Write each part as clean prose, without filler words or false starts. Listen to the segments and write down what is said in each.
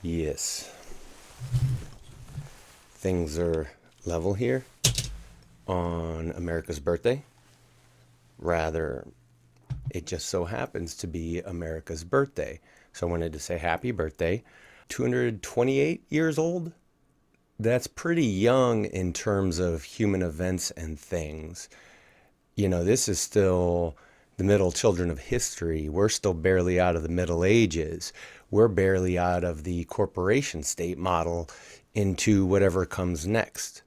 Yes. Things are level here on America's birthday. Rather, it just so happens to be America's birthday. So I wanted to say happy birthday. 228 years old? That's pretty young in terms of human events and things. This is still the middle children of history. We're still barely out of the Middle Ages. We're barely out of the corporation state model into whatever comes next.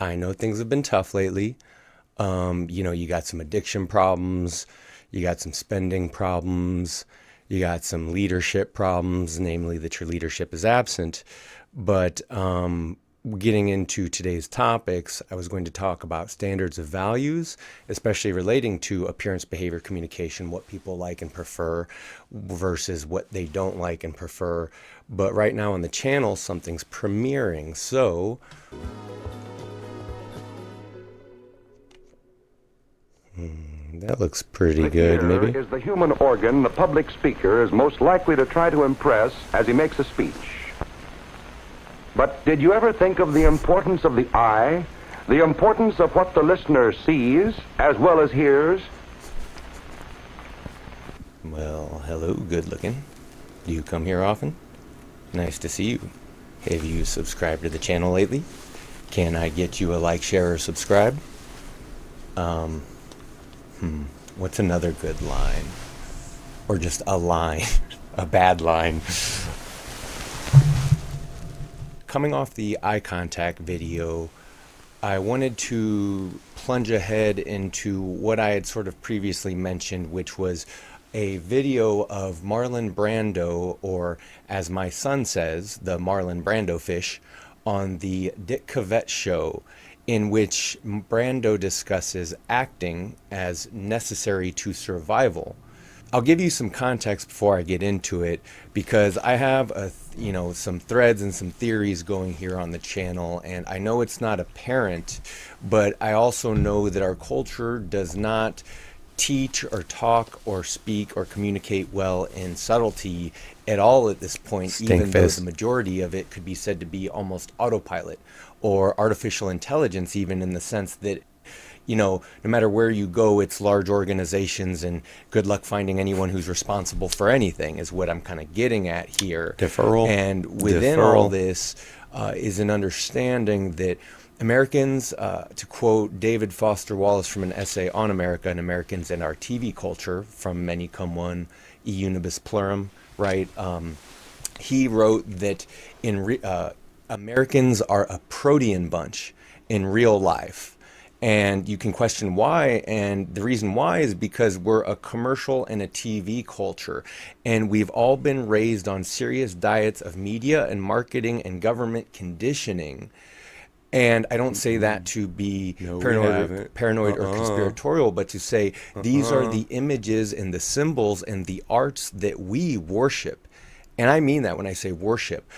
I know things have been tough lately. You got some addiction problems, you got some spending problems, you got some leadership problems, namely that your leadership is absent. But getting into today's topics, I was going to talk about standards of values, especially relating to appearance, behavior, communication, what people like and prefer versus what they don't like and prefer. But right now on the channel, something's premiering. So that looks pretty good, maybe. The ear is the human organ the public speaker is most likely to try to impress as he makes a speech. But did you ever think of the importance of the eye, the importance of what the listener sees as well as hears? Well, hello, good looking. Do you come here often? Nice to see you. Have you subscribed to the channel lately? Can I get you a like, share, or subscribe? What's another good line? Or just a line, a bad line. Coming off the eye contact video, I wanted to plunge ahead into what I had sort of previously mentioned, which was a video of Marlon Brando, or as my son says, the Marlon Brando fish, on the Dick Cavett Show, in which Brando discusses acting as necessary to survival. I'll give you some context before I get into it, because I have some threads and some theories going here on the channel, and I know it's not apparent, but I also know that our culture does not teach or talk or speak or communicate well in subtlety at all at this point, even though the majority of it could be said to be almost autopilot or artificial intelligence, even in the sense that no matter where you go, it's large organizations, and good luck finding anyone who's responsible for anything is what I'm kind of getting at here. Deferral. And within all this is an understanding that Americans, to quote David Foster Wallace from an essay on America and Americans and our TV culture, from Many Come One, E Unibus Plurum, right? He wrote that Americans are a protean bunch in real life. And you can question why, and the reason why is because we're a commercial and a TV culture, and we've all been raised on serious diets of media and marketing and government conditioning. And I don't say that to be paranoid or conspiratorial, but to say these are the images and the symbols and the arts that we worship. And I mean that when I say worship.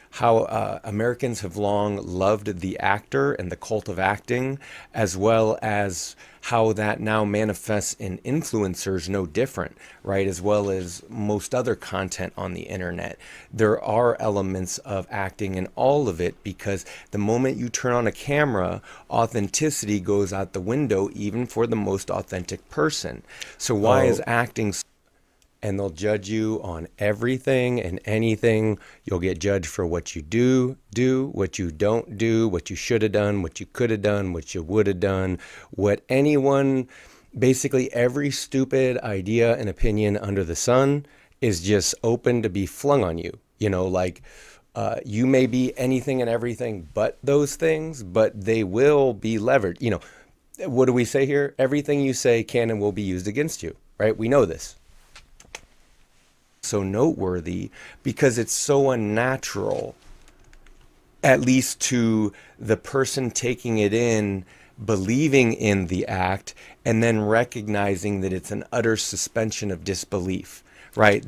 How Americans have long loved the actor and the cult of acting, as well as how that now manifests in influencers, no different, right? As well as most other content on the internet. There are elements of acting in all of it, because the moment you turn on a camera, authenticity goes out the window, even for the most authentic person. So why is acting... And they'll judge you on everything and anything. You'll get judged for what you do, what you don't do, what you should have done, what you could have done, what you would have done, basically every stupid idea and opinion under the sun is just open to be flung on you. You may be anything and everything but those things, but they will be levered. What do we say here? Everything you say can and will be used against you, right? We know this. So noteworthy because it's so unnatural, at least to the person taking it in, believing in the act, and then recognizing that it's an utter suspension of disbelief, right?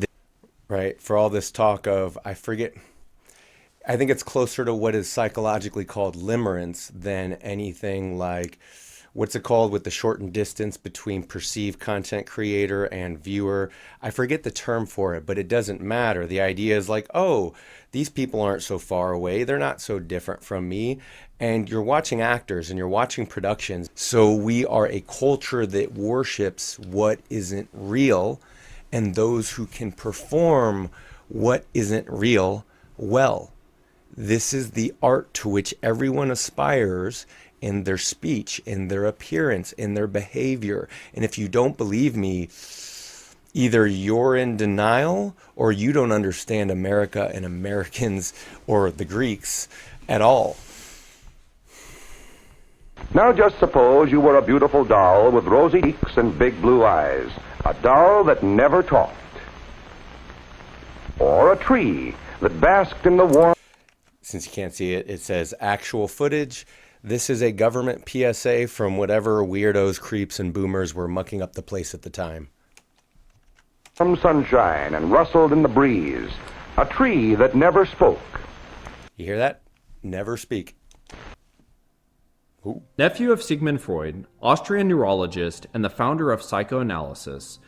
For all this talk of, I think it's closer to what is psychologically called limerence than anything like what's it called, with the shortened distance between perceived content creator and viewer. I forget the term for it, but it doesn't matter. The idea is like, oh, these people aren't so far away. They're not so different from me. And you're watching actors and you're watching productions. So we are a culture that worships what isn't real, and those who can perform what isn't real well. This is the art to which everyone aspires in their speech, in their appearance, in their behavior. And if you don't believe me, either you're in denial or you don't understand America and Americans or the Greeks at all. Now just suppose you were a beautiful doll with rosy cheeks and big blue eyes, a doll that never talked. Or a tree that basked in the warm... Since you can't see it, it says actual footage. This is a government PSA from whatever weirdos, creeps, and boomers were mucking up the place at the time. Some sunshine and rustled in the breeze. A tree that never spoke. You hear that? Never speak. Ooh. Nephew of Sigmund Freud, Austrian neurologist, and the founder of psychoanalysis,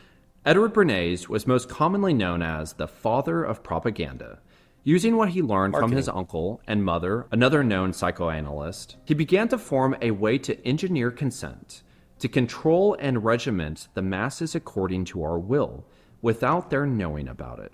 Edward Bernays was most commonly known as the father of propaganda. Using what he learned from his uncle and mother, another known psychoanalyst, he began to form a way to engineer consent, to control and regiment the masses according to our will, without their knowing about it.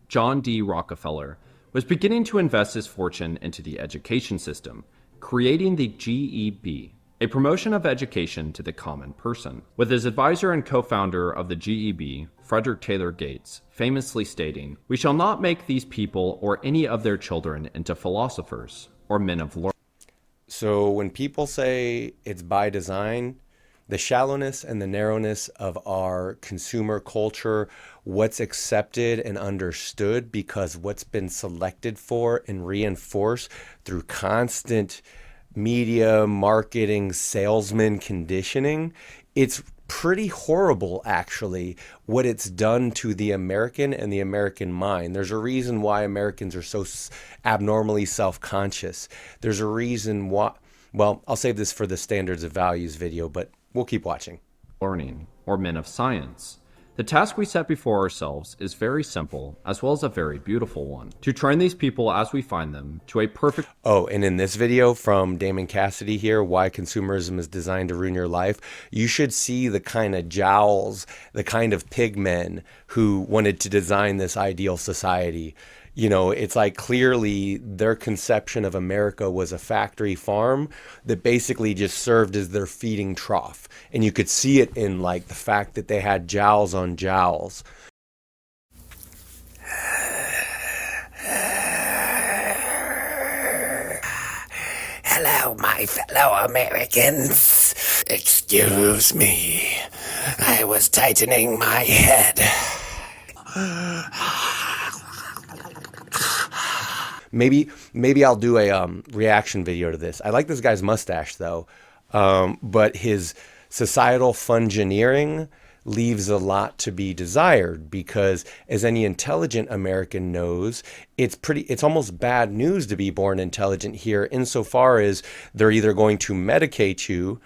John D. Rockefeller was beginning to invest his fortune into the education system, creating the GEB, a promotion of education to the common person, with his advisor and co-founder of the GEB, Frederick Taylor Gates, famously stating, "We shall not make these people or any of their children into philosophers or men of learning." So when people say it's by design, the shallowness and the narrowness of our consumer culture, what's accepted and understood because what's been selected for and reinforced through constant media, marketing, salesman conditioning, it's pretty horrible, actually, what it's done to the American and the American mind. There's a reason why Americans are so abnormally self-conscious. There's a reason why, well, I'll save this for the standards of values video, but we'll keep watching. Learning, or men of science. The task we set before ourselves is very simple, as well as a very beautiful one. To train these people as we find them to a perfect... Oh, and in this video from Damon Cassidy here, Why Consumerism is Designed to Ruin Your Life, you should see the kind of jowls, the kind of pigmen who wanted to design this ideal society. You know, it's like clearly their conception of America was a factory farm that basically just served as their feeding trough. And you could see it in like the fact that they had jowls on jowls. Hello, my fellow Americans. Excuse me. I was tightening my head. Maybe I'll do a reaction video to this. I like this guy's mustache though, but his societal fungineering leaves a lot to be desired, because as any intelligent American knows, it's almost bad news to be born intelligent here, insofar as they're either going to medicate you,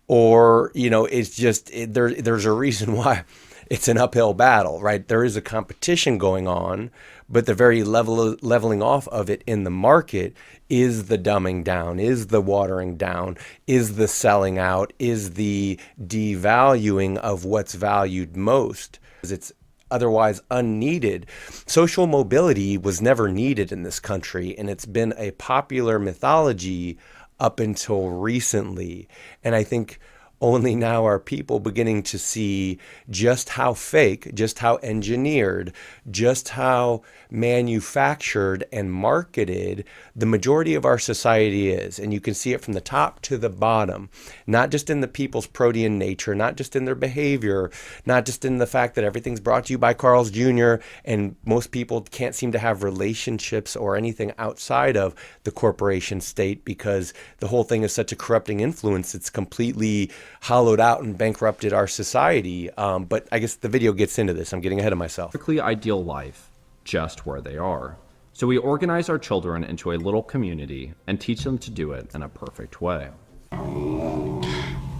or it's just there's a reason why it's an uphill battle, right? There is a competition going on, but the very leveling off of it in the market is the dumbing down, is the watering down, is the selling out, is the devaluing of what's valued most. It's otherwise unneeded. Social mobility was never needed in this country, and it's been a popular mythology up until recently. And I think only now are people beginning to see just how fake, just how engineered, just how manufactured and marketed the majority of our society is. And you can see it from the top to the bottom, not just in the people's protean nature, not just in their behavior, not just in the fact that everything's brought to you by Carl's Jr. and most people can't seem to have relationships or anything outside of the corporation state, because the whole thing is such a corrupting influence. It's completely hollowed out and bankrupted our society. But I guess the video gets into this. I'm getting ahead of myself. Perfectly ideal life, just where they are. So we organize our children into a little community and teach them to do it in a perfect way.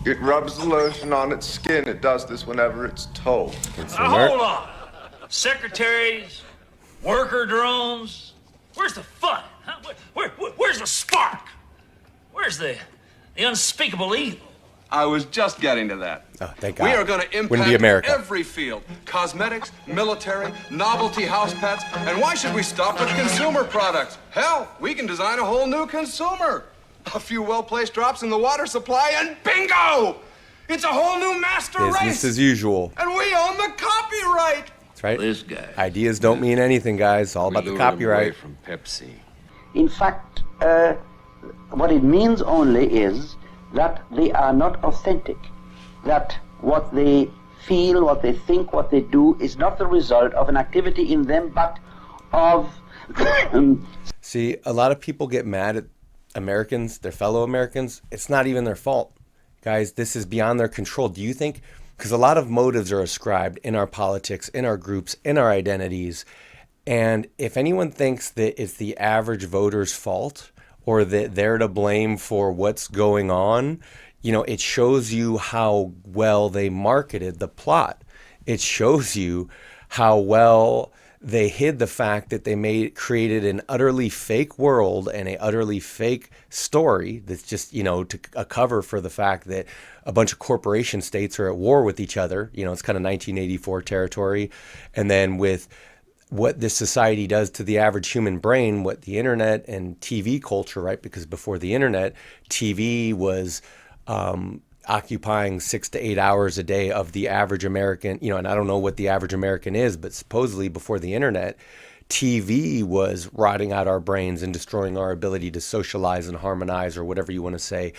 It rubs the lotion on its skin. It does this whenever it's told. Hold on. Secretaries, worker drones. Where's the fun? Huh? Where's the spark? Where's the unspeakable evil? I was just getting to that. Oh, thank God. We are going to Wouldn't be impact America. every field. Cosmetics, military, novelty house pets. And why should we stop with consumer products? Hell, we can design a whole new consumer. A few well-placed drops in the water supply and bingo! It's a whole new master race. Business as usual. And we own the copyright. That's right. This guy. Ideas don't mean anything, guys. It's all about the copyright. From Pepsi. In fact, what it means only is that they are not authentic. That what they feel, what they think, what they do is not the result of an activity in them, but of... See, a lot of people get mad at Americans, their fellow Americans. It's not even their fault. Guys, this is beyond their control. Do you think... Because a lot of motives are ascribed in our politics, in our groups, in our identities. And if anyone thinks that it's the average voter's fault or that they're to blame for what's going on, you know, it shows you how well they marketed the plot. It shows you how well they hid the fact that they created an utterly fake world and a utterly fake story that's just, you know, a cover for the fact that a bunch of corporation states are at war with each other. You know, it's kind of 1984 territory. And then with what this society does to the average human brain, what the internet and TV culture, right? Because before the internet, TV was occupying 6 to 8 hours a day of the average American, you know, and I don't know what the average American is, but supposedly before the internet, TV was rotting out our brains and destroying our ability to socialize and harmonize or whatever you want to say.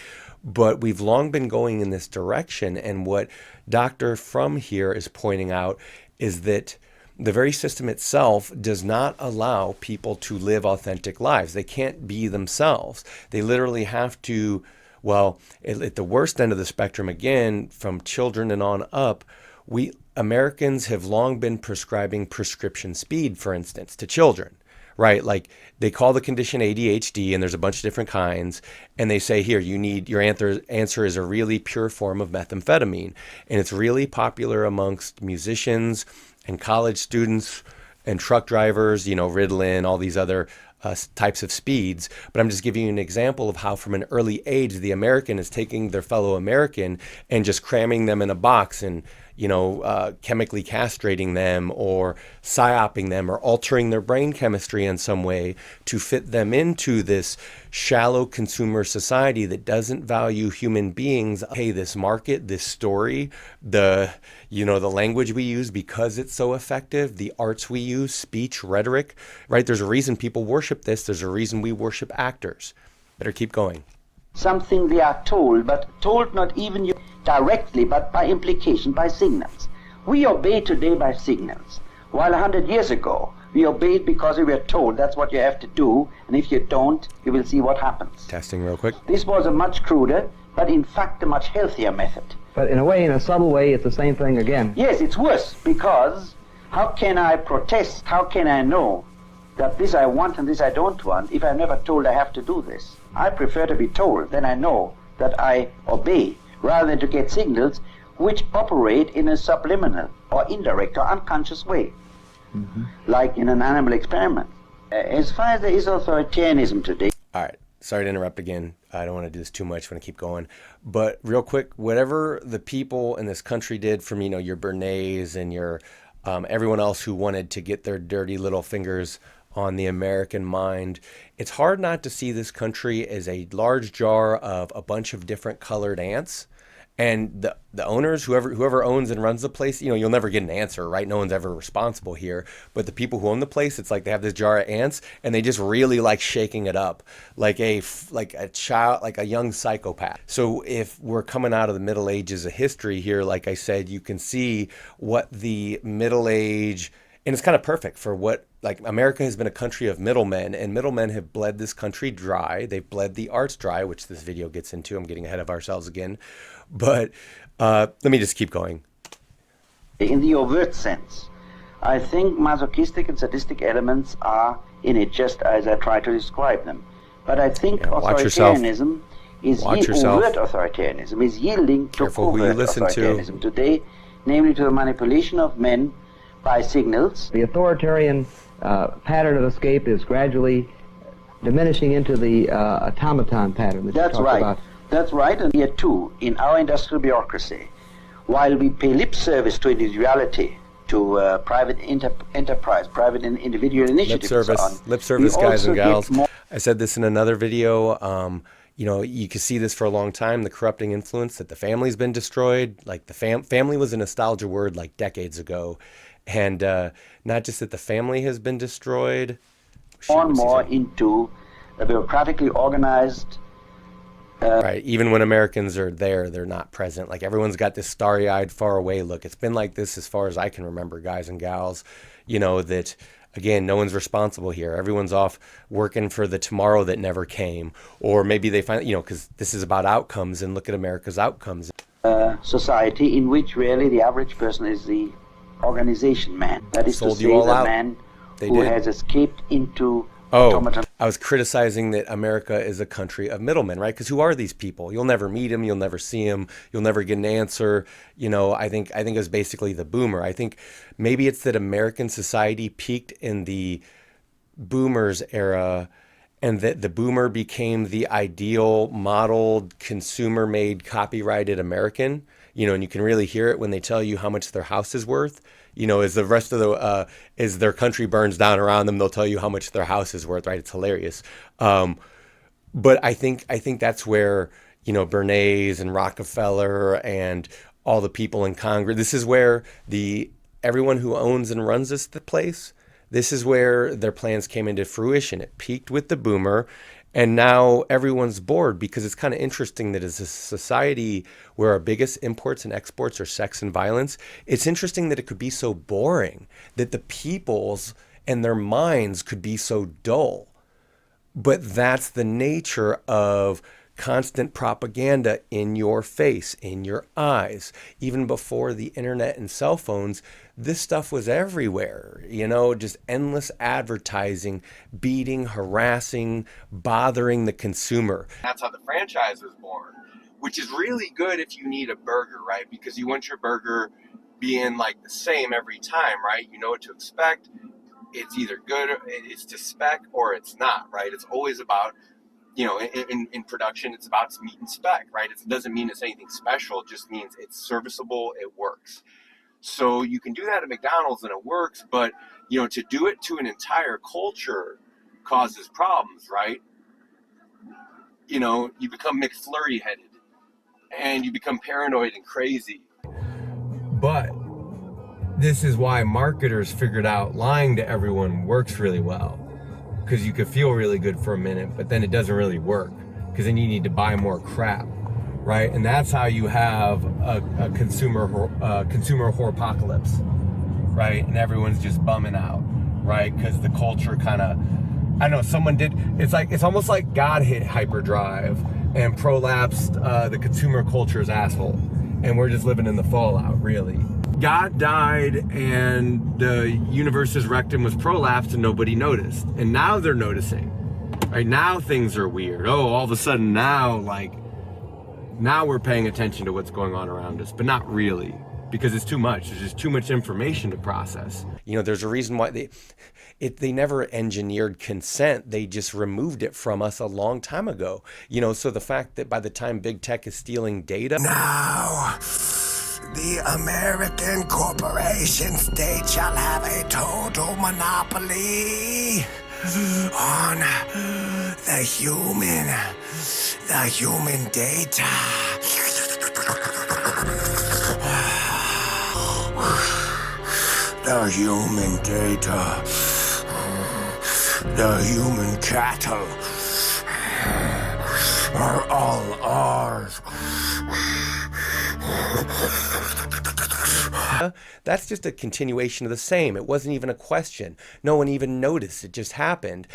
But we've long been going in this direction. And what Dr. From here is pointing out is that the very system itself does not allow people to live authentic lives. They can't be themselves. They literally have to, well, at the worst end of the spectrum, again, from children and on up, we Americans have long been prescribing prescription speed, for instance, to children, right? Like they call the condition ADHD, and there's a bunch of different kinds, and they say, here, you need, your answer is a really pure form of methamphetamine. And it's really popular amongst musicians and college students and truck drivers, you know, Ritalin, all these other types of speeds. But I'm just giving you an example of how from an early age, the American is taking their fellow American and just cramming them in a box and, you know, chemically castrating them or psyoping them or altering their brain chemistry in some way to fit them into this shallow consumer society that doesn't value human beings. Hey, this market, this story, the language we use because it's so effective, the arts we use, speech, rhetoric, right? There's a reason people worship this. There's a reason we worship actors. Better keep going. Something they are told, but told not even directly, but by implication, by signals. We obey today by signals, while 100 years ago, we obeyed because we were told that's what you have to do, and if you don't, you will see what happens. Testing real quick. This was a much cruder, but in fact a much healthier method. But in a way, in a subtle way, it's the same thing again. Yes, it's worse, because how can I protest, how can I know that this I want and this I don't want if I'm never told I have to do this? I prefer to be told, then I know that I obey, rather than to get signals which operate in a subliminal or indirect or unconscious way, like in an animal experiment. As far as there is authoritarianism today... All right, sorry to interrupt again. I don't want to do this too much. I want to keep going. But real quick, whatever the people in this country did from, you know, your Bernays and your everyone else who wanted to get their dirty little fingers on the American mind, it's hard not to see this country as a large jar of a bunch of different colored ants. And the owners, whoever owns and runs the place, you know, you'll never get an answer, right? No one's ever responsible here. But the people who own the place, it's like they have this jar of ants, and they just really like shaking it up, like a child, like a young psychopath. So if we're coming out of the Middle Ages of history here, like I said, you can see what the Middle Age, and it's kind of perfect for what, like, America has been a country of middlemen, and middlemen have bled this country dry. They've bled the arts dry, which this video gets into. I'm getting ahead of ourselves again. But let me just keep going. In the overt sense, I think masochistic and sadistic elements are in it, just as I try to describe them. But I think authoritarianism is Watch yourself. overt authoritarianism, is yielding to Careful who you covert listen to. authoritarianism today, namely to the manipulation of men by signals. The authoritarian pattern of escape is gradually diminishing into the automaton pattern that you That's talked right. about. That's right, and here too, in our industrial bureaucracy, while we pay lip service to individuality, to private enterprise, private and individual initiatives, Lip service, guys and gals. More I said this in another video. You know, you can see this for a long time, the corrupting influence that the family's been destroyed. Like the family was a nostalgia word like decades ago. And not just that the family has been destroyed. and more into a bureaucratically organized. Right. Even when Americans are there, they're not present. Like everyone's got this starry-eyed, far-away look. It's been like this as far as I can remember, guys and gals. You know, that, again, no one's responsible here. Everyone's off working for the tomorrow that never came. Or maybe they find, you know, because this is about outcomes, and look at America's outcomes. Society in which really the average person is the organization man. That is Sold to you say, all the out. man They who did. has escaped into Oh, automaton. I was criticizing that America is a country of middlemen, right? Because who are these people? You'll never meet them. You'll never see them. You'll never get an answer. You know, I think it was basically the boomer. I think maybe it's that American society peaked in the boomers era, and that the boomer became the ideal modeled consumer-made copyrighted American. You know, and you can really hear it when they tell you how much their house is worth. You know, as the rest of the as their country burns down around them, they'll tell you how much their house is worth. Right? It's hilarious. But I think that's where, you know, Bernays and Rockefeller and all the people in Congress. This is where everyone who owns and runs the place. This is where their plans came into fruition. It peaked with the boomer. And now everyone's bored, because it's kind of interesting that as a society where our biggest imports and exports are sex and violence, it's interesting that it could be so boring, that the peoples and their minds could be so dull. But that's the nature of constant propaganda in your face, in your eyes. Even before the internet and cell phones, this stuff was everywhere, you know, just endless advertising, beating, harassing, bothering the consumer. That's how the franchise was born, which is really good if you need a burger, right? Because you want your burger being like the same every time, right? You know what to expect. It's either good, it's to spec, or it's not, right? It's always about, you know, in production, it's about meet and spec, right? It doesn't mean it's anything special. It just means it's serviceable, it works. So you can do that at McDonald's and it works, but, you know, to do it to an entire culture causes problems, right? You know, you become McFlurry-headed and you become paranoid and crazy. But this is why marketers figured out lying to everyone works really well. Because you could feel really good for a minute, but then it doesn't really work, because then you need to buy more crap, right? And that's how you have a consumer whorepocalypse, right? And everyone's just bumming out, right? Because the culture kind of, I know someone did, it's almost like God hit hyperdrive and prolapsed the consumer culture's asshole, and we're just living in the fallout, really. God died and the universe's rectum was prolapsed and nobody noticed. And now they're noticing. Right now things are weird. Oh, all of a sudden now we're paying attention to what's going on around us, but not really, because it's too much. There's just too much information to process. You know, there's a reason why they never engineered consent. They just removed it from us a long time ago. You know, so the fact that by the time big tech is stealing data. Now, the American corporation state shall have a total monopoly on the human data. The human data. The human cattle are all ours. That's just a continuation of the same. It wasn't even a question. No one even noticed. It just happened.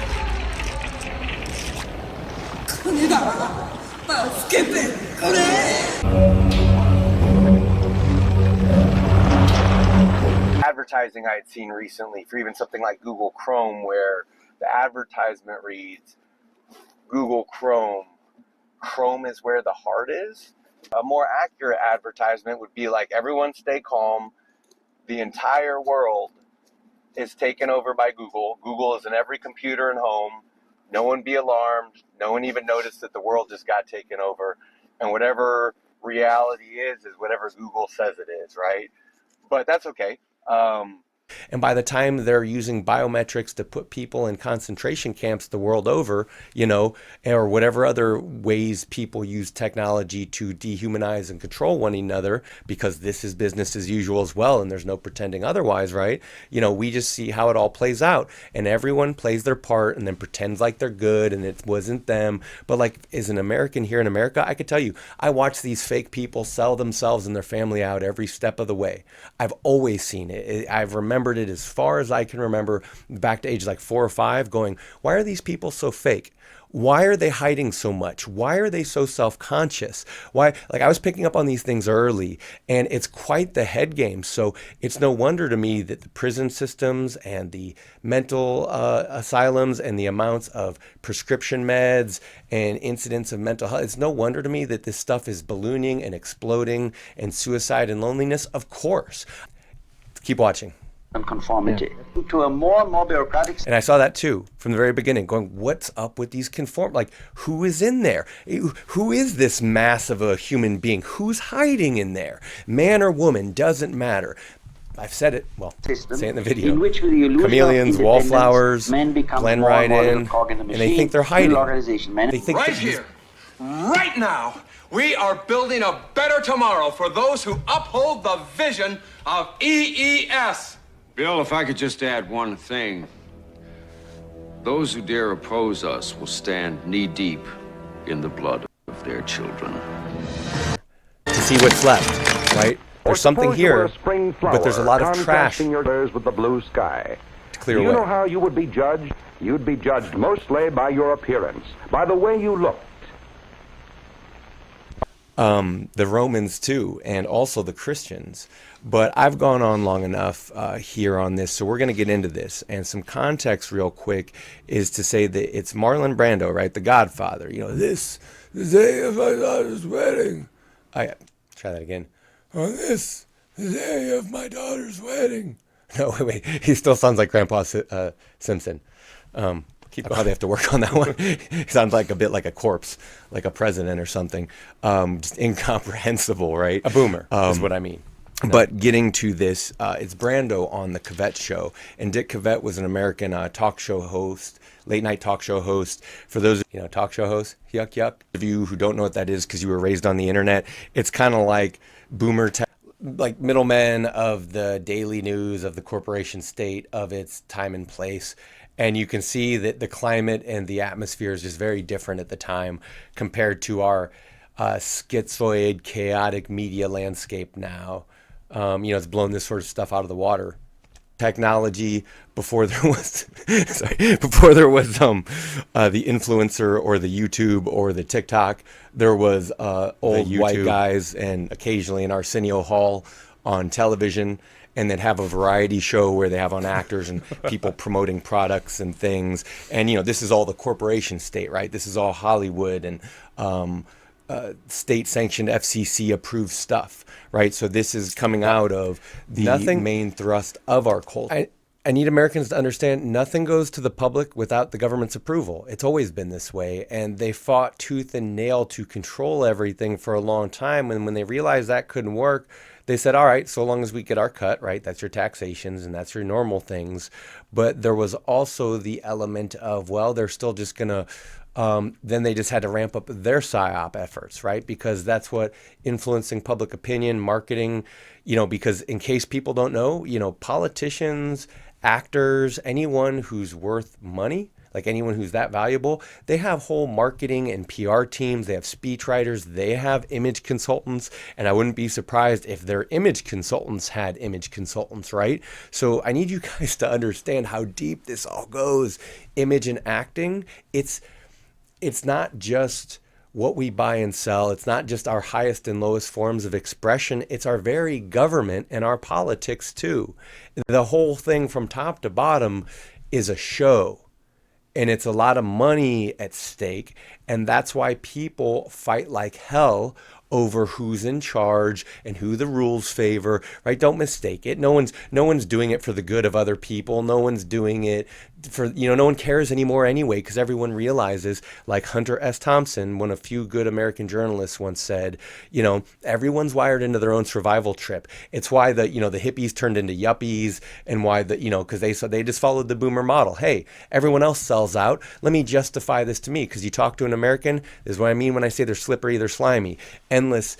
Advertising I had seen recently for even something like Google Chrome, where the advertisement reads, Google Chrome chrome is where the heart is. A more accurate advertisement would be like, everyone stay calm. The entire world is taken over by Google. Google is in every computer and home. No one be alarmed. No one even noticed that the world just got taken over. And whatever reality is whatever Google says it is, right? But that's okay. And by the time they're using biometrics to put people in concentration camps the world over, you know, or whatever other ways people use technology to dehumanize and control one another, because this is business as usual as well, and there's no pretending otherwise, right? You know, we just see how it all plays out, and everyone plays their part and then pretends like they're good and it wasn't them. But like, as an American here in America, I could tell you, I watch these fake people sell themselves and their family out every step of the way. I've always seen it. I've remembered it as far as I can remember, back to ages like 4 or 5, going, why are these people so fake? Why are they hiding so much? Why are they so self-conscious? Why? Like, I was picking up on these things early, and it's quite the head game. So it's no wonder to me that the prison systems and the mental asylums and the amounts of prescription meds and incidents of mental health, it's no wonder to me that this stuff is ballooning and exploding, and suicide and loneliness, of course. Keep watching. And conformity to a more and more bureaucratic. And I saw that too from the very beginning, going, what's up with these like, who is in there? Who is this mass of a human being? Who's hiding in there? Man or woman, doesn't matter. I've said it, well, say it in the video. In which the illusion chameleons, of wallflowers, men become blend more right and more in, cog in the machine, and they think they're hiding. They think right here, right now, we are building a better tomorrow for those who uphold the vision of EES. Bill, if I could just add one thing. Those who dare oppose us will stand knee-deep in the blood of their children. To see what's left, right? There's something here, but there's a lot of trash your ears with the blue sky. to clear Do you away. know how you would be judged? You'd be judged mostly by your appearance, by the way you looked. The Romans too, and also the Christians. But I've gone on long enough here on this, so we're going to get into this. And some context real quick is to say that it's Marlon Brando, right? The Godfather. You know, this, the day of my daughter's wedding. Try that again. On this, the day of my daughter's wedding. No, wait. He still sounds like Grandpa Simpson. Keep going. They have to work on that one. He sounds like a bit like a corpse, like a president or something. Just incomprehensible, right? A boomer is what I mean. But getting to this, it's Brando on the Cavett Show. And Dick Cavett was an American talk show host, late night talk show host. For those, talk show hosts, yuck. Of you who don't know what that is because you were raised on the internet, it's kind of like boomer like middlemen of the daily news of the corporation state of its time and place. And you can see that the climate and the atmosphere is just very different at the time compared to our schizoid, chaotic media landscape now. It's blown this sort of stuff out of the water. Technology before there was, the influencer or the YouTube or the TikTok, there was old white guys and occasionally an Arsenio Hall on television, and then have a variety show where they have on actors and people promoting products and things. And, this is all the corporation state, right? This is all Hollywood and state-sanctioned FCC-approved stuff, right? So this is coming out of the main thrust of our culture. I need Americans to understand nothing goes to the public without the government's approval. It's always been this way. And they fought tooth and nail to control everything for a long time. And when they realized that couldn't work, they said, all right, so long as we get our cut, right? That's your taxations and that's your normal things. But there was also the element of, well, they're still just going to, then they just had to ramp up their PSYOP efforts, right? Because that's what influencing public opinion, marketing, because in case people don't know, politicians, actors, anyone who's worth money, like anyone who's that valuable, they have whole marketing and PR teams. They have speechwriters. They have image consultants. And I wouldn't be surprised if their image consultants had image consultants, right? So I need you guys to understand how deep this all goes. Image and acting, it's not just what we buy and sell. It's not just our highest and lowest forms of expression. It's our very government and our politics too. The whole thing from top to bottom is a show. and it's a lot of money at stake, and that's why people fight like hell over who's in charge and who the rules favor, right? Don't mistake it. No one's doing it for the good of other people. No one's doing it for, no one cares anymore anyway, because everyone realizes, like Hunter S. Thompson, one of few good American journalists, once said, everyone's wired into their own survival trip. It's why the hippies turned into yuppies, and why because they just followed the boomer model. Hey, everyone else sells out. Let me justify this to me, because you talk to an American, this is what I mean when I say they're slippery, they're slimy. Endless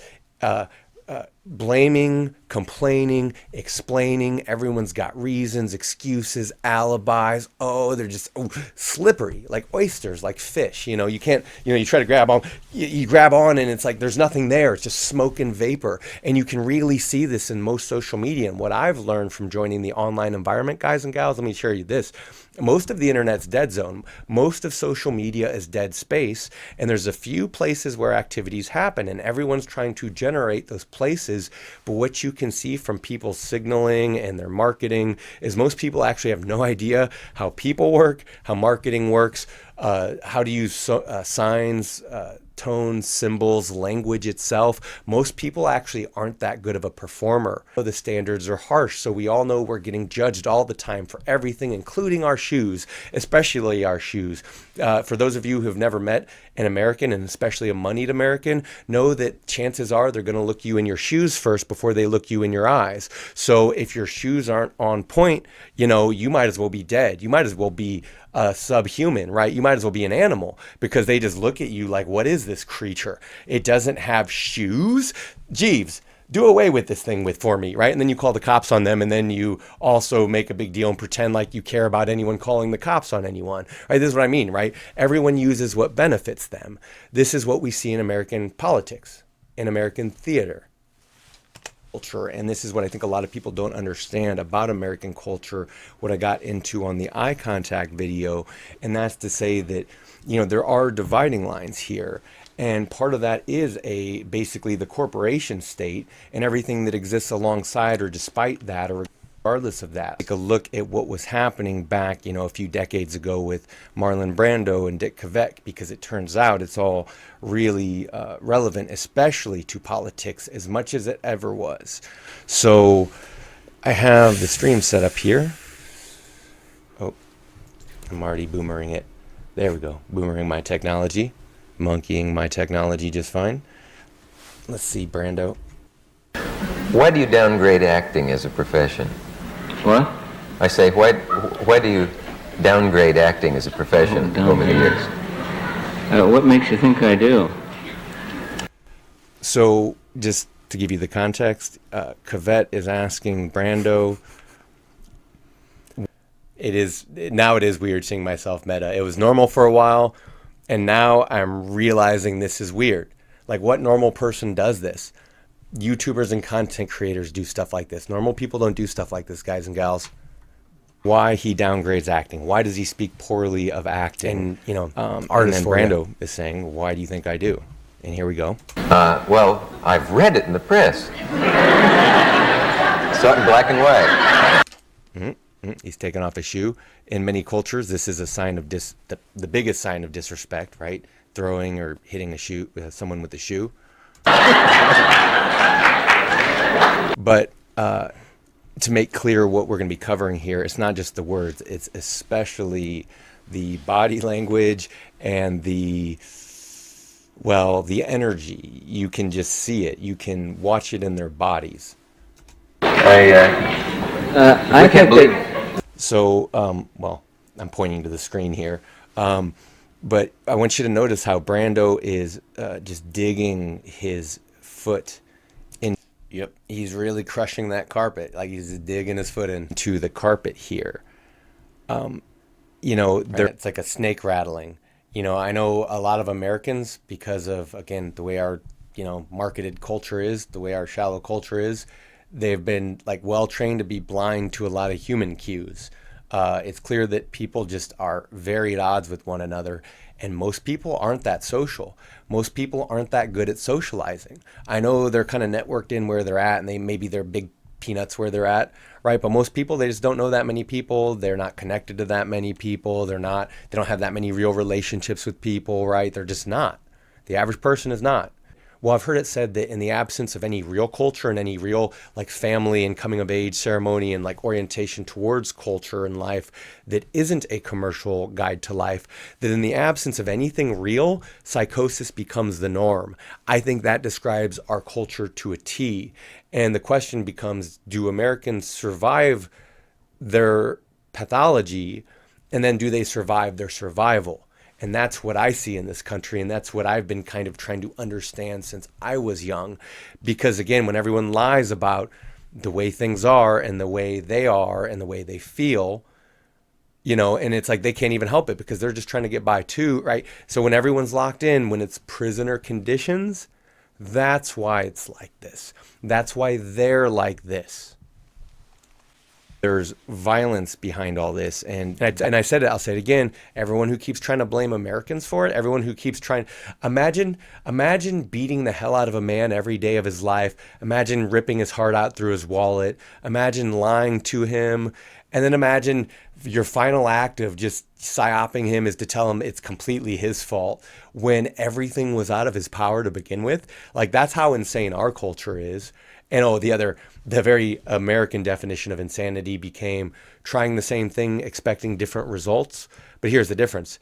blaming, complaining, explaining. Everyone's got reasons, excuses, alibis. Oh, they're just slippery, like oysters, like fish. You can't, you try to grab on, you grab on, and it's like there's nothing there. It's just smoke and vapor. And you can really see this in most social media. And what I've learned from joining the online environment, guys and gals, let me share you this. Most of the internet's dead zone. Most of social media is dead space. And there's a few places where activities happen, and everyone's trying to generate those places. But what you can see from people's signaling and their marketing is most people actually have no idea how people work, how marketing works, how to use signs, tones, symbols, language itself. Most people actually aren't that good of a performer. The standards are harsh, so we all know we're getting judged all the time for everything, including our shoes, especially our shoes. For those of you who have never met an American, and especially a moneyed American, know that chances are they're going to look you in your shoes first before they look you in your eyes. So if your shoes aren't on point, you might as well be dead. You might as well be subhuman, right? You might as well be an animal, because they just look at you like, what is this creature? It doesn't have shoes? Jeeves, do away with this thing for me, right? And then you call the cops on them, and then you also make a big deal and pretend like you care about anyone calling the cops on anyone, right? This is what I mean, right? Everyone uses what benefits them. This is what we see in American politics, in American theater, culture, and this is what I think a lot of people don't understand about American culture, what I got into on the eye contact video, and that's to say that, there are dividing lines here. And part of that is basically the corporation state and everything that exists alongside or despite that or regardless of that. Take a look at what was happening back, a few decades ago with Marlon Brando and Dick Cavett, because it turns out it's all really relevant, especially to politics, as much as it ever was. So I have the stream set up here. Oh, I'm already boomering it. There we go. Boomering my technology. Monkeying my technology just fine. Let's see, Brando. Why do you downgrade acting as a profession? What? I say, why do you downgrade acting as a profession over the years? What makes you think I do? So, just to give you the context, Cavett is asking Brando. It is weird seeing myself meta. It was normal for a while, and now I'm realizing this is weird. Like, what normal person does this? YouTubers and content creators do stuff like this. Normal people don't do stuff like this, guys and gals. Why he downgrades acting? Why does he speak poorly of acting? And and then Brando is saying, "Why do you think I do?" And here we go. Well, I've read it in the press. Saw it in black and white. Mm-hmm. He's taken off a shoe. In many cultures, this is a sign of the biggest sign of disrespect, right? Throwing or hitting a shoe, someone with a shoe. But to make clear what we're going to be covering here, it's not just the words, it's especially the body language and the energy. You can just see it. You can watch it in their bodies. I can't believe. So, I'm pointing to the screen here. But I want you to notice how Brando is just digging his foot in. Yep, he's really crushing that carpet. Like he's digging his foot into the carpet here. It's like a snake rattling. I know a lot of Americans, because of, again, the way our, marketed culture is, the way our shallow culture is, they've been well trained to be blind to a lot of human cues. It's clear that people just are very at odds with one another, and most people aren't that social. Most people aren't that good at socializing. I know they're kind of networked in where they're at, and maybe they're big peanuts where they're at, right? But most people, they just don't know that many people. They're not connected to that many people. They don't have that many real relationships with people, right? They're just not. The average person is not. Well, I've heard it said that in the absence of any real culture and any real like family and coming of age ceremony and like orientation towards culture and life that isn't a commercial guide to life, that in the absence of anything real, psychosis becomes the norm. I think that describes our culture to a T. And the question becomes, do Americans survive their pathology, and then do they survive their survival? And that's what I see in this country, and that's what I've been kind of trying to understand since I was young. Because again, when everyone lies about the way things are and the way they are and the way they feel, you know, and it's like they can't even help it because they're just trying to get by too, right? So when everyone's locked in, when it's prisoner conditions, that's why it's like this. That's why they're like this. There's violence behind all this. And I said it, I'll say it again. Everyone who keeps trying to blame Americans for it, everyone who keeps trying, imagine beating the hell out of a man every day of his life. Imagine ripping his heart out through his wallet. Imagine lying to him. And then imagine your final act of just psyoping him is to tell him it's completely his fault when everything was out of his power to begin with. Like, that's how insane our culture is. And the very American definition of insanity became trying the same thing, expecting different results. But here's the difference.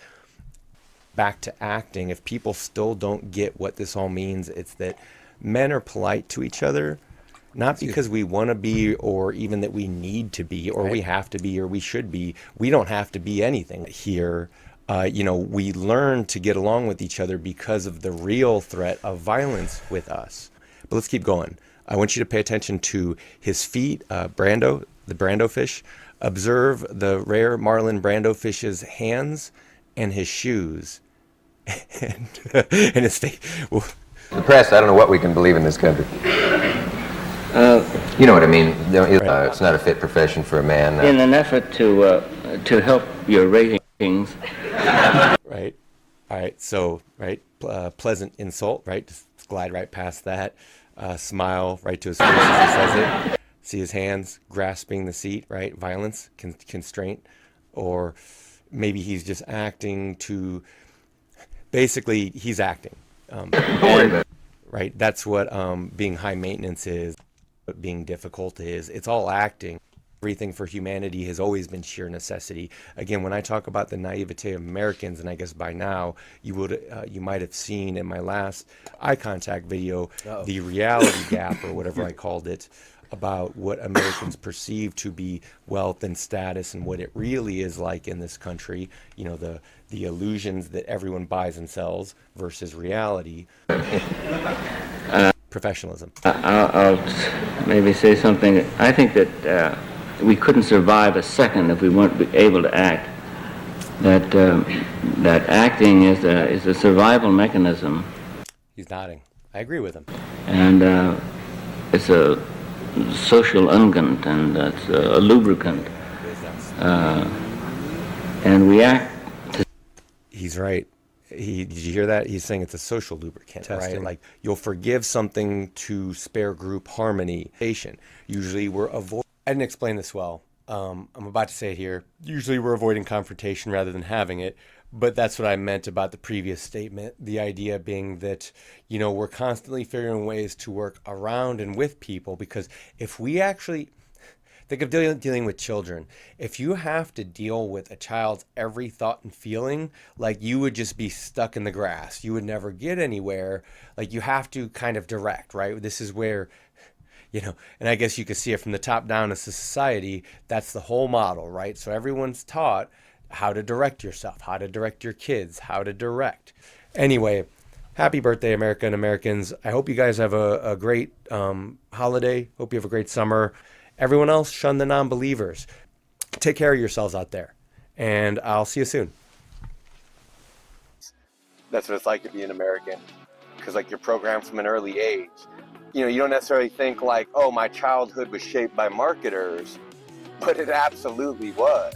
Back to acting, if people still don't get what this all means, it's that men are polite to each other, not because we want to be or even that we need to be or we have to be or we should be. We don't have to be anything here. We learn to get along with each other because of the real threat of violence with us. But let's keep going. I want you to pay attention to his feet, the Brando fish. Observe the rare Marlon Brando fish's hands and his shoes and his face. The press, I don't know what we can believe in this country. You know what I mean? It's not a fit profession for a man. In an effort to help your ratings. Right. All right. So, pleasant insult, right? Just glide right past that. Smile right to his face as he says it. See his hands grasping the seat, right? Violence, constraint, or maybe he's just acting to. Basically, he's acting. Right? That's what being high maintenance is. What being difficult is. It's all acting. Everything for humanity has always been sheer necessity. Again, when I talk about the naivete of Americans, and I guess by now you might have seen in my last eye contact video the reality gap or whatever I called it about what Americans perceive to be wealth and status and what it really is like in this country. You know, the illusions that everyone buys and sells versus reality. Professionalism. I'll maybe say something. I think that we couldn't survive a second if we weren't able to act. That acting is a survival mechanism. He's nodding. I agree with him. And it's a social unguent, and it's a lubricant. And we act. He's right. Did you hear that? He's saying it's a social lubricant, right? Like, you'll forgive something to spare group harmony. Usually we're avoiding. I didn't explain this well. I'm about to say it here. Usually we're avoiding confrontation rather than having it. But that's what I meant about the previous statement. The idea being that, we're constantly figuring ways to work around and with people, because if we actually think of dealing with children, if you have to deal with a child's every thought and feeling, like, you would just be stuck in the grass. You would never get anywhere. Like, you have to kind of direct, right? This is where, and I guess you could see it from the top down as a society. That's the whole model, right? So everyone's taught how to direct yourself, how to direct your kids, how to direct. Anyway, happy birthday, America and Americans. I hope you guys have a great holiday. Hope you have a great summer. Everyone else, shun the non-believers. Take care of yourselves out there. And I'll see you soon. That's what it's like to be an American. Because, like, you're programmed from an early age. You don't necessarily think like, oh, my childhood was shaped by marketers, but it absolutely was.